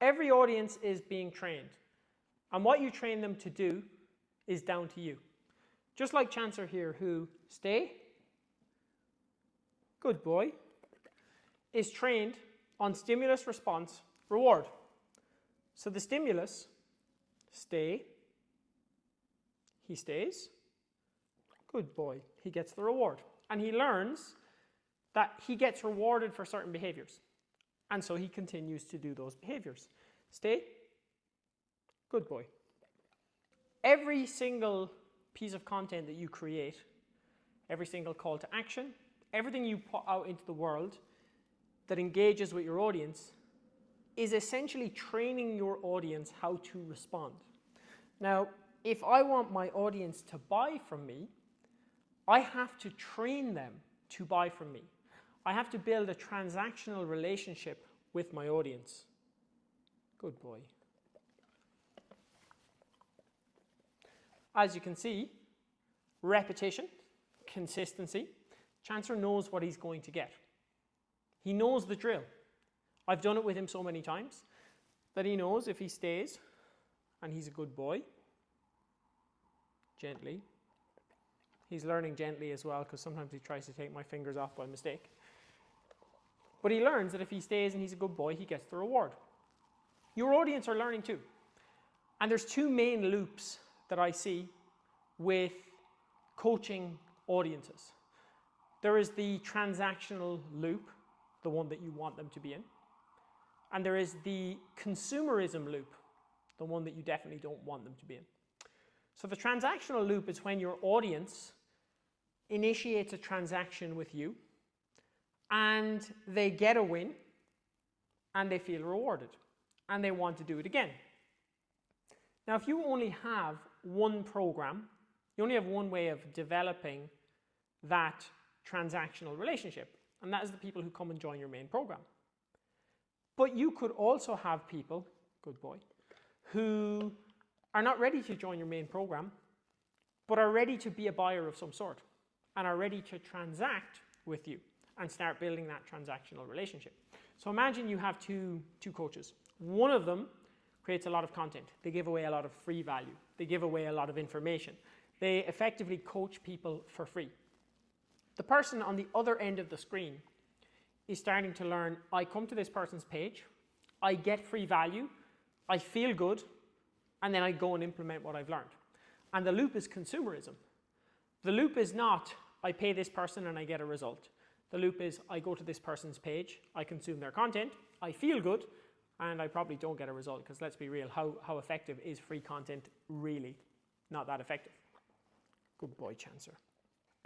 Every audience is being trained. And what you train them to do is down to you. Just like Chancellor here, who, stay, good boy, is trained on stimulus, response, reward. So the stimulus, stay, he stays, good boy, he gets the reward. And he learns that he gets rewarded for certain behaviors. And so he continues to do those behaviors. Stay, good boy. Every single piece of content that you create, every single call to action, everything you put out into the world that engages with your audience is essentially training your audience how to respond. Now, if I want my audience to buy from me, I have to train them to buy from me. I have to build a transactional relationship with my audience. Good boy. As you can see, repetition, consistency. Chancellor knows what he's going to get. He knows the drill. I've done it with him so many times that he knows if he stays and he's a good boy, gently. He's learning gently as well because sometimes he tries to take my fingers off by mistake. But he learns that if he stays and he's a good boy, he gets the reward. Your audience are learning too. And there's two main loops that I see with coaching audiences. There is the transactional loop, the one that you want them to be in. And there is the consumerism loop, the one that you definitely don't want them to be in. So the transactional loop is when your audience initiates a transaction with you and they get a win and they feel rewarded and they want to do it again. Now, if you only have one program, you only have one way of developing that transactional relationship, and that is the people who come and join your main program. But you could also have people, good boy, who are not ready to join your main program, but are ready to be a buyer of some sort and are ready to transact with you and start building that transactional relationship. So imagine you have two coaches. One of them creates a lot of content. They give away a lot of free value. They give away a lot of information. They effectively coach people for free. The person on the other end of the screen is starting to learn, I come to this person's page, I get free value, I feel good, and then I go and implement what I've learned. And the loop is consumerism. The loop is not, I pay this person and I get a result. The loop is, I go to this person's page, I consume their content, I feel good, and I probably don't get a result, because let's be real, how effective is free content really? Not that effective. Good boy, Chancellor.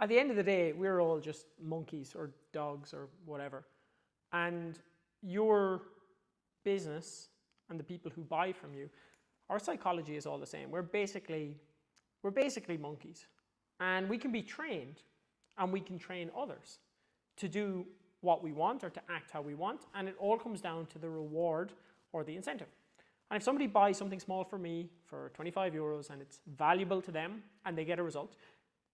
At the end of the day, we're all just monkeys or dogs or whatever. And your business and the people who buy from you, our psychology is all the same. We're basically monkeys. And we can be trained, and we can train others to do what we want or to act how we want. And it all comes down to the reward or the incentive. And if somebody buys something small for me for 25 euros and it's valuable to them and they get a result,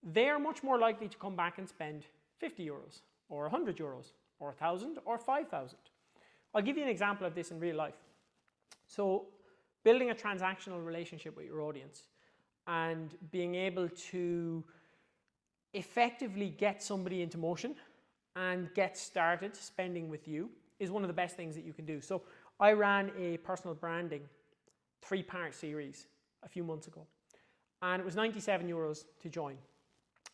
they're much more likely to come back and spend 50 euros or 100 euros or 1,000 or 5,000. I'll give you an example of this in real life. So building a transactional relationship with your audience and being able to effectively get somebody into motion and get started spending with you is one of the best things that you can do. So I ran a personal branding 3-part series a few months ago, and it was 97 euros to join.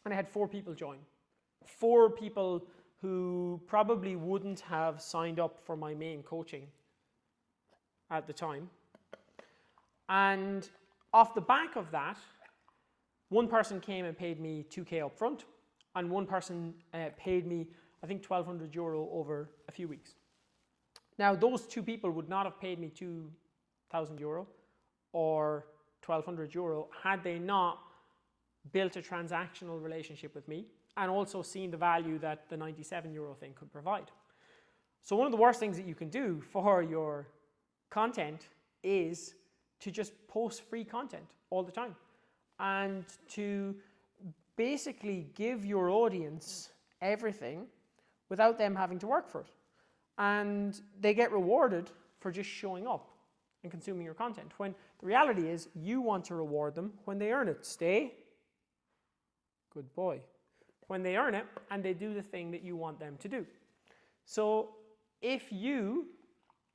And I had 4 people join. 4 people who probably wouldn't have signed up for my main coaching at the time. And off the back of that, one person came and paid me 2K up front, and one person paid me, I think, 1,200 euro over a few weeks. Now, those 2 people would not have paid me 2,000 euro or 1,200 euro had they not built a transactional relationship with me and also seen the value that the 97 euro thing could provide. So one of the worst things that you can do for your content is to just post free content all the time and to basically give your audience everything without them having to work for it. And they get rewarded for just showing up. and consuming your content, when the reality is you want to reward them when they earn it. Stay. Good boy. When they earn it and they do the thing that you want them to do. So if you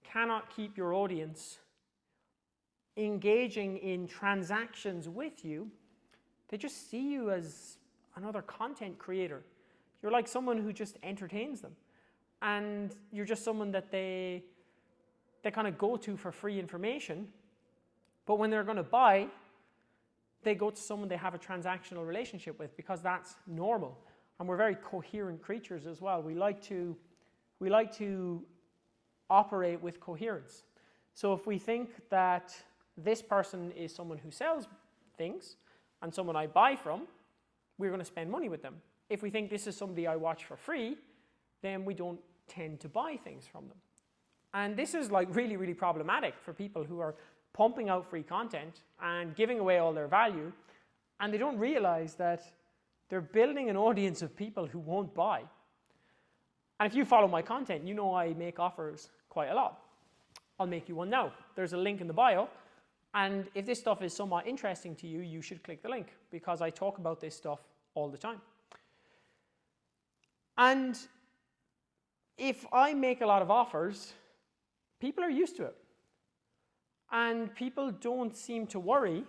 cannot keep your audience engaging in transactions with you, they just see you as another content creator. You're like someone who just entertains them. And you're just someone that they kind of go to for free information. But when they're going to buy, they go to someone they have a transactional relationship with, because that's normal. And we're very coherent creatures as well. We like to operate with coherence. So if we think that this person is someone who sells things and someone I buy from, we're going to spend money with them. If we think this is somebody I watch for free, then we don't tend to buy things from them. And this is like really, really problematic for people who are pumping out free content and giving away all their value, and they don't realize that they're building an audience of people who won't buy. And if you follow my content, you know I make offers quite a lot. I'll make you one now. There's a link in the bio, and if this stuff is somewhat interesting to you, you should click the link, because I talk about this stuff all the time. And if I make a lot of offers, people are used to it. And people don't seem to worry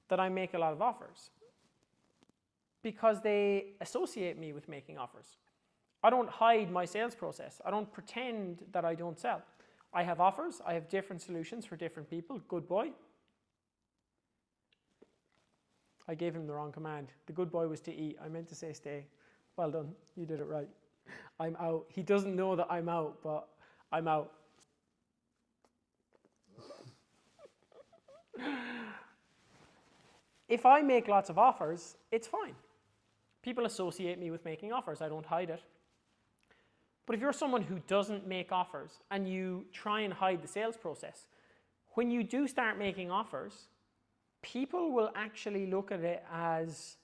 that I make a lot of offers, because they associate me with making offers. I don't hide my sales process. I don't pretend that I don't sell. I have offers. I have different solutions for different people. Good boy. I gave him the wrong command. The good boy was to eat. I meant to say stay. Well done. You did it right. I'm out. He doesn't know that I'm out, but I'm out. If I make lots of offers, it's fine. People associate me with making offers. I don't hide it. But if you're someone who doesn't make offers and you try and hide the sales process, when you do start making offers, people will actually look at it as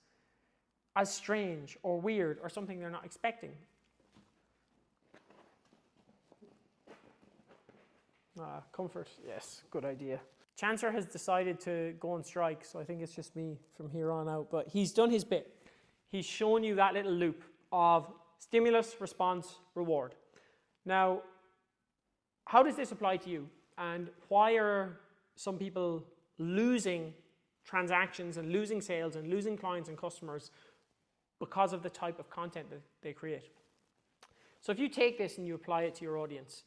strange or weird or something they're not expecting. Comfort, yes, good idea. Chancellor has decided to go on strike, so I think it's just me from here on out. But he's done his bit. He's shown you that little loop of stimulus, response, reward. Now, how does this apply to you? And why are some people losing transactions and losing sales and losing clients and customers because of the type of content that they create? So if you take this and you apply it to your audience,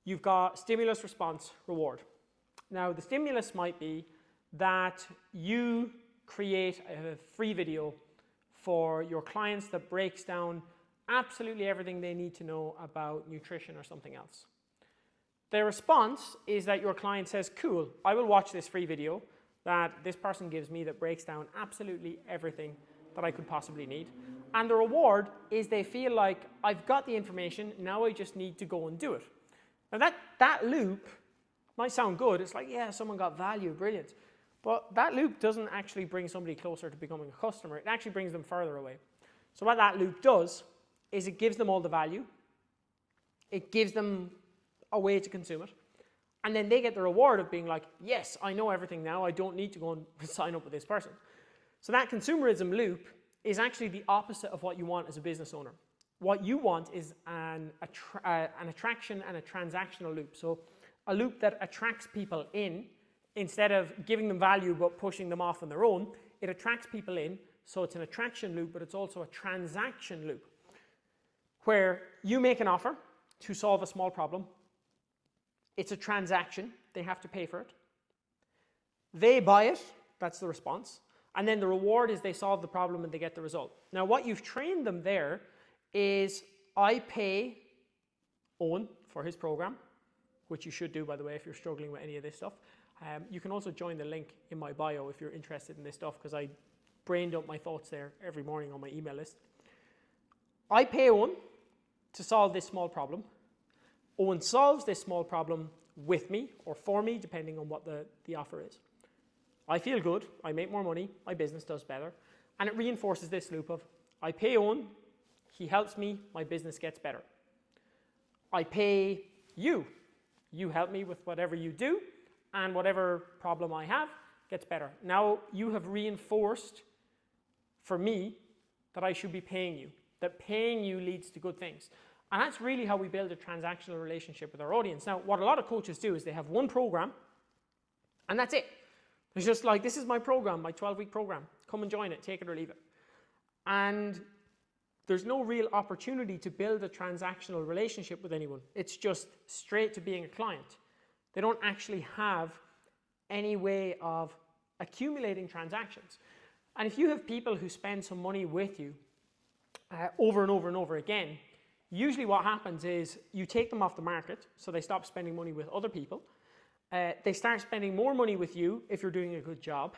you've got stimulus, response, reward. Now, the stimulus might be that you create a free video for your clients that breaks down absolutely everything they need to know about nutrition or something else. The response is that your client says, cool, I will watch this free video that this person gives me that breaks down absolutely everything that I could possibly need. And the reward is they feel like, I've got the information, now I just need to go and do it. Now that loop might sound good. It's like, yeah, someone got value, brilliant. But that loop doesn't actually bring somebody closer to becoming a customer. It actually brings them further away. So what that loop does is it gives them all the value. It gives them a way to consume it. And then they get the reward of being like, yes, I know everything now. I don't need to go and sign up with this person. So that consumerism loop is actually the opposite of what you want as a business owner. What you want is an attraction and a transactional loop. So a loop that attracts people in instead of giving them value but pushing them off on their own. It attracts people in, so it's an attraction loop, but it's also a transaction loop where you make an offer to solve a small problem. It's a transaction. They have to pay for it. They buy it. That's the response. And then the reward is they solve the problem and they get the result. Now, what you've trained them there is I pay Owen for his program, which you should do, by the way, if you're struggling with any of this stuff. You can also join the link in my bio if you're interested in this stuff, because I brain dump my thoughts there every morning on my email list. I pay Owen to solve this small problem. Owen solves this small problem with me or for me, depending on what the offer is. I feel good, I make more money, my business does better, and it reinforces this loop of I pay Owen, he helps me, my business gets better. I pay you, you help me with whatever you do, and whatever problem I have gets better. Now you have reinforced for me that I should be paying you, that paying you leads to good things. And that's really how we build a transactional relationship with our audience. Now, what a lot of coaches do is they have one program, and that's it. It's just like, this is my program, my 12-week program. Come and join it, take it or leave it. And there's no real opportunity to build a transactional relationship with anyone. It's just straight to being a client. They don't actually have any way of accumulating transactions. And if you have people who spend some money with you over and over and over again, usually what happens is you take them off the market, so they stop spending money with other people. They start spending more money with you if you're doing a good job,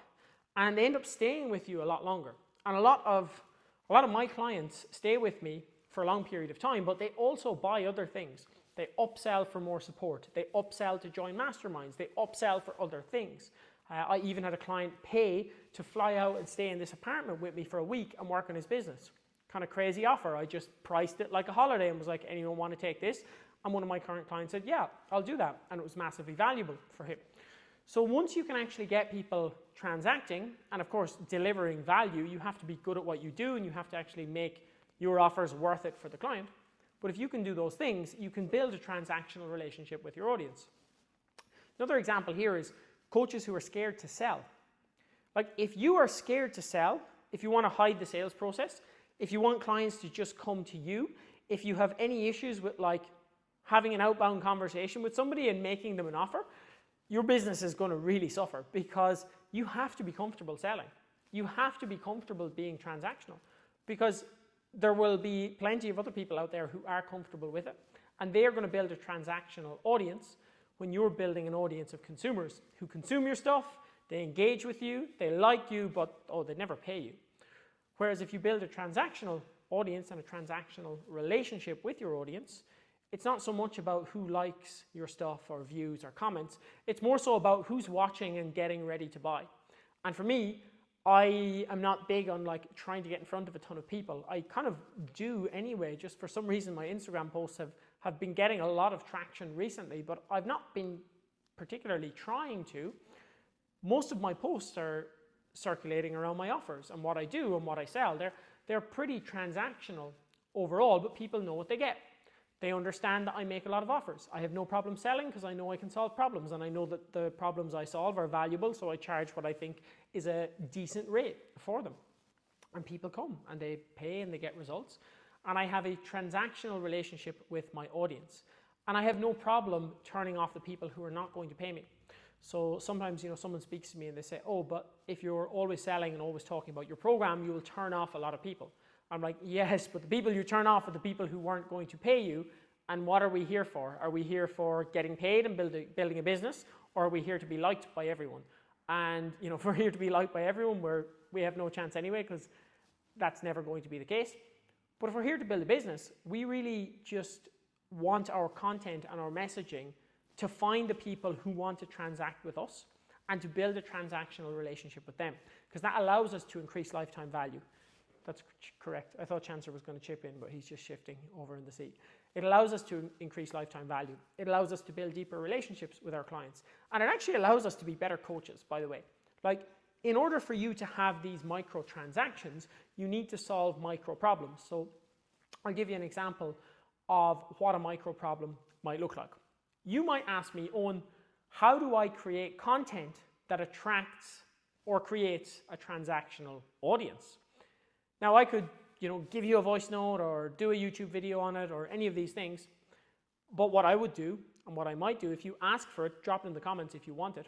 and they end up staying with you a lot longer. And a lot of my clients stay with me for a long period of time, but they also buy other things. They upsell for more support. They upsell to join masterminds. They upsell for other things. I even had a client pay to fly out and stay in this apartment with me for a week and work on his business. Kind of crazy offer. I just priced it like a holiday and was like, anyone want to take this? And one of my current clients said, yeah, I'll do that. And it was massively valuable for him. So once you can actually get people transacting and, of course, delivering value, you have to be good at what you do and you have to actually make your offers worth it for the client. But if you can do those things, you can build a transactional relationship with your audience. Another example here is coaches who are scared to sell. Like, if you are scared to sell, if you want to hide the sales process, if you want clients to just come to you, if you have any issues with like having an outbound conversation with somebody and making them an offer, your business is going to really suffer because you have to be comfortable selling. You have to be comfortable being transactional because there will be plenty of other people out there who are comfortable with it, and they are going to build a transactional audience when you're building an audience of consumers who consume your stuff, they engage with you, they like you, but they never pay you. Whereas if you build a transactional audience and a transactional relationship with your audience, it's not so much about who likes your stuff or views or comments. It's more so about who's watching and getting ready to buy. And for me, I am not big on like trying to get in front of a ton of people. I kind of do anyway, just for some reason my Instagram posts have been getting a lot of traction recently, but I've not been particularly trying to. Most of my posts are circulating around my offers and what I do and what I sell. They're pretty transactional overall, but people know what they get. They understand that I make a lot of offers. I have no problem selling because I know I can solve problems, and I know that the problems I solve are valuable, so I charge what I think is a decent rate for them. And people come and they pay and they get results. And I have a transactional relationship with my audience. And I have no problem turning off the people who are not going to pay me. So sometimes, someone speaks to me and they say, oh, but if you're always selling and always talking about your program, you will turn off a lot of people. I'm like, yes, but the people you turn off are the people who weren't going to pay you. And what are we here for? Are we here for getting paid and building a business? Or are we here to be liked by everyone? And, if we're here to be liked by everyone, we have no chance anyway, because that's never going to be the case. But if we're here to build a business, we really just want our content and our messaging to find the people who want to transact with us and to build a transactional relationship with them, because that allows us to increase lifetime value. That's correct. I thought Chancellor was going to chip in, but he's just shifting over in the seat. It allows us to increase lifetime value. It allows us to build deeper relationships with our clients. And it actually allows us to be better coaches, by the way. Like, in order for you to have these micro transactions, you need to solve micro problems. So I'll give you an example of what a micro problem might look like. You might ask me, Owen, how do I create content that attracts or creates a transactional audience? Now, I could, give you a voice note or do a YouTube video on it or any of these things. But what I would do, and what I might do, if you ask for it, drop it in the comments if you want it,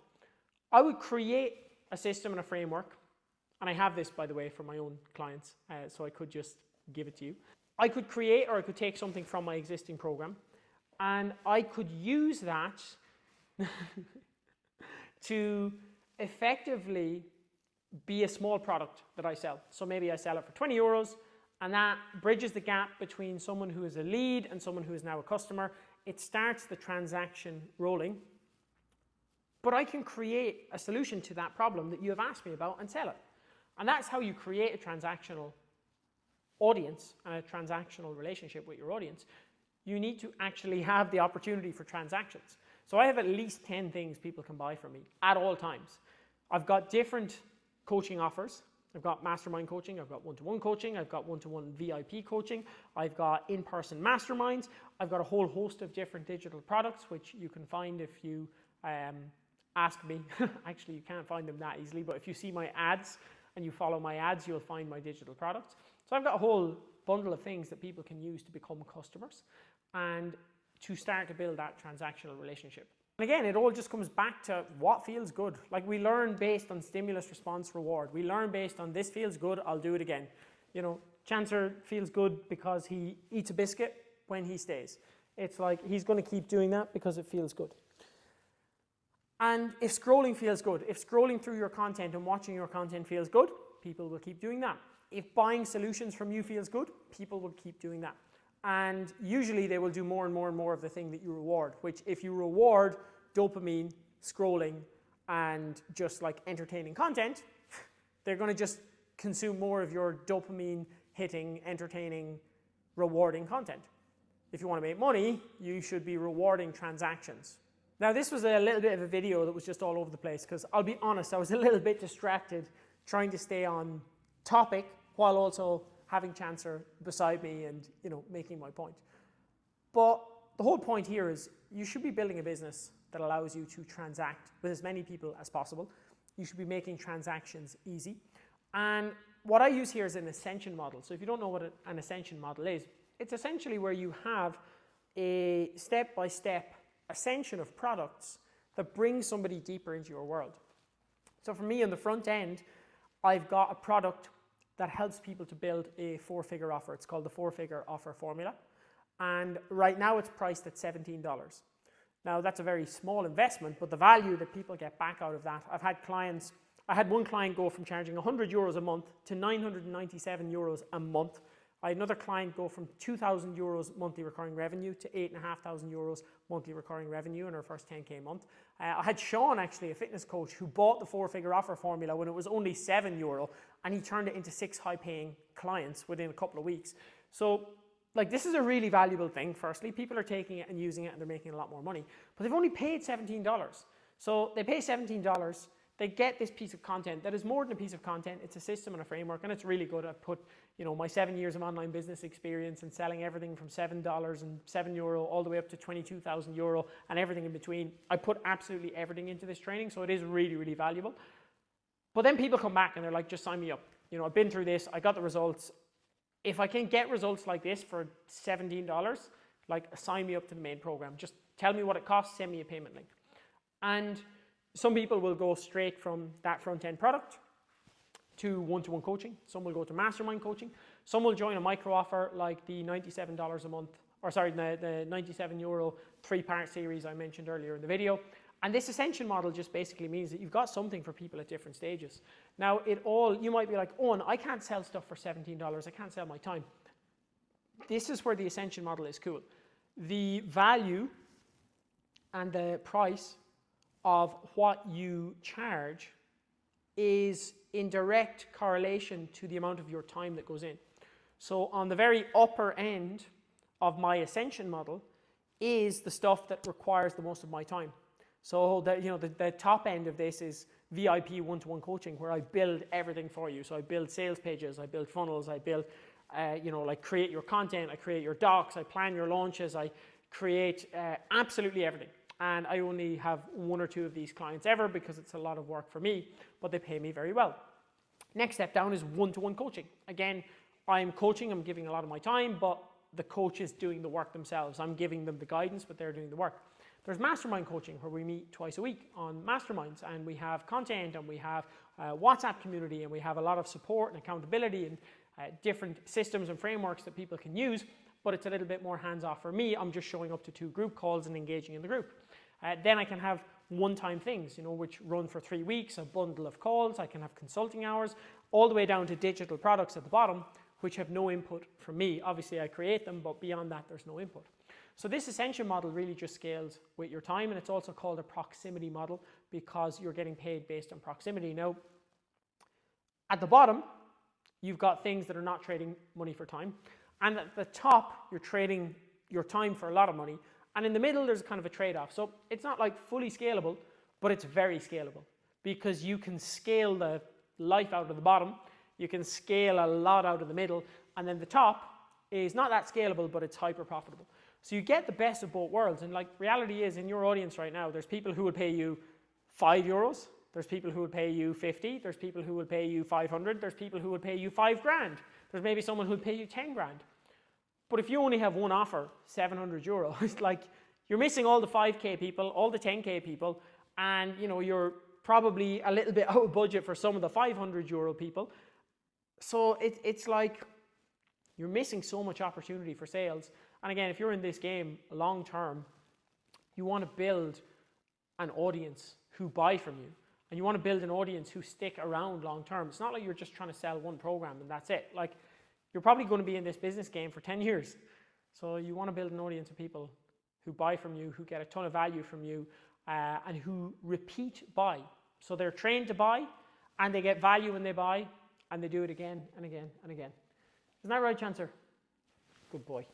I would create a system and a framework. And I have this, by the way, for my own clients, so I could just give it to you. I could create, or I could take something from my existing program, and I could use that to effectively be a small product that I sell. So maybe I sell it for 20 euros, and that bridges the gap between someone who is a lead and someone who is now a customer. It starts the transaction rolling. But I can create a solution to that problem that you have asked me about and sell it. And that's how you create a transactional audience and a transactional relationship with your audience. You need to actually have the opportunity for transactions. So I have at least 10 things people can buy from me at all times. I've got different coaching offers. I've got mastermind coaching, I've got one-to-one coaching, I've got one-to-one VIP coaching, I've got in-person masterminds, I've got a whole host of different digital products, which you can find if you ask me. Actually, you can't find them that easily, but if you see my ads and you follow my ads, you'll find my digital products. So I've got a whole bundle of things that people can use to become customers and to start to build that transactional relationship. And again, it all just comes back to what feels good. Like, we learn based on stimulus, response, reward. We learn based on this feels good, I'll do it again. You know, Chancer feels good because he eats a biscuit when he stays. It's like he's going to keep doing that because it feels good. And if scrolling feels good, if scrolling through your content and watching your content feels good, people will keep doing that. If buying solutions from you feels good, people will keep doing that. And usually they will do more and more and more of the thing that you reward, which if you reward dopamine, scrolling, and just like entertaining content, they're going to just consume more of your dopamine hitting, entertaining, rewarding content. If you want to make money, you should be rewarding transactions. Now, this was a little bit of a video that was just all over the place because I'll be honest, I was a little bit distracted trying to stay on topic while also having Chancer beside me and, you know, making my point. But the whole point here is you should be building a business that allows you to transact with as many people as possible. You should be making transactions easy. And what I use here is an ascension model. So if you don't know what an ascension model is, it's essentially where you have a step-by-step ascension of products that bring somebody deeper into your world. So for me on the front end, I've got a product that helps people to build a 4-figure offer. It's called the 4-figure offer formula. And right now it's priced at $17. Now that's a very small investment, but the value that people get back out of that, I had one client go from charging 100 euros a month to 997 euros a month. I had another client go from 2,000 euros monthly recurring revenue to 8,500 euros monthly recurring revenue in her first 10K a month. I had Sean, actually, a fitness coach, who bought the 4-figure offer formula when it was only €7, and he turned it into 6 high-paying clients within a couple of weeks. So, like, this is a really valuable thing. Firstly, people are taking it and using it, and they're making a lot more money. But they've only paid $17. So they pay $17. They get this piece of content that is more than a piece of content. It's a system and a framework, and it's really good. I've put, you know, my 7 years of online business experience and selling everything from $7 and €7 all the way up to 22,000 euro and everything in between. I put absolutely everything into this training, so it is really, really valuable. But then people come back and they're like, just sign me up. You know, I've been through this. I got the results. If I can get results like this for $17, like, sign me up to the main program. Just tell me what it costs, send me a payment link. And some people will go straight from that front-end product to one-to-one coaching. Some will go to mastermind coaching. Some will join a micro offer like the $97 a month, or sorry, the €97 3-part series I mentioned earlier in the video. And this ascension model just basically means that you've got something for people at different stages. Now, you might be like, oh, I can't sell stuff for $17. I can't sell my time. This is where the ascension model is cool. The value and the price of what you charge is in direct correlation to the amount of your time that goes in. So on the very upper end of my ascension model is the stuff that requires the most of my time. So the top end of this is VIP one-to-one coaching, where I build everything for you. So I build sales pages, I build funnels, I build, like, create your content, I create your docs, I plan your launches, I create absolutely everything. And I only have 1 or 2 of these clients ever because it's a lot of work for me, but they pay me very well. Next step down is one-to-one coaching. Again, I'm coaching, I'm giving a lot of my time, but the coach is doing the work themselves. I'm giving them the guidance, but they're doing the work. There's mastermind coaching, where we meet twice a week on masterminds, and we have content, and we have a WhatsApp community, and we have a lot of support and accountability and different systems and frameworks that people can use, but it's a little bit more hands-off for me. I'm just showing up to 2 group calls and engaging in the group. Then I can have one-time things, which run for 3 weeks, a bundle of calls. I can have consulting hours, all the way down to digital products at the bottom, which have no input from me. Obviously, I create them, but beyond that, there's no input. So this ascension model really just scales with your time, and it's also called a proximity model because you're getting paid based on proximity. Now, at the bottom, you've got things that are not trading money for time, and at the top, you're trading your time for a lot of money, And in the middle, there's kind of a trade-off. So it's not like fully scalable, but it's very scalable because you can scale the life out of the bottom, you can scale a lot out of the middle, and then the top is not that scalable, but it's hyper profitable. So you get the best of both worlds. And like reality is in your audience right now, there's people who would pay you €5. There's people who would pay you 50. There's people who would pay you 500. There's people who would pay you 5 grand. There's maybe someone who would pay you 10 grand. But if you only have one offer, €700, it's like you're missing all the 5K people, all the 10K people, and you know you're probably a little bit out of budget for some of the €500 people. So it's like you're missing so much opportunity for sales. And again, if you're in this game long term, you want to build an audience who buy from you. And you want to build an audience who stick around long term. It's not like you're just trying to sell one program and that's it. Like, you're probably going to be in this business game for 10 years. So you want to build an audience of people who buy from you, who get a ton of value from you, and who repeat buy. So they're trained to buy, and they get value when they buy, and they do it again and again and again. Isn't that right, Chancellor? Good boy.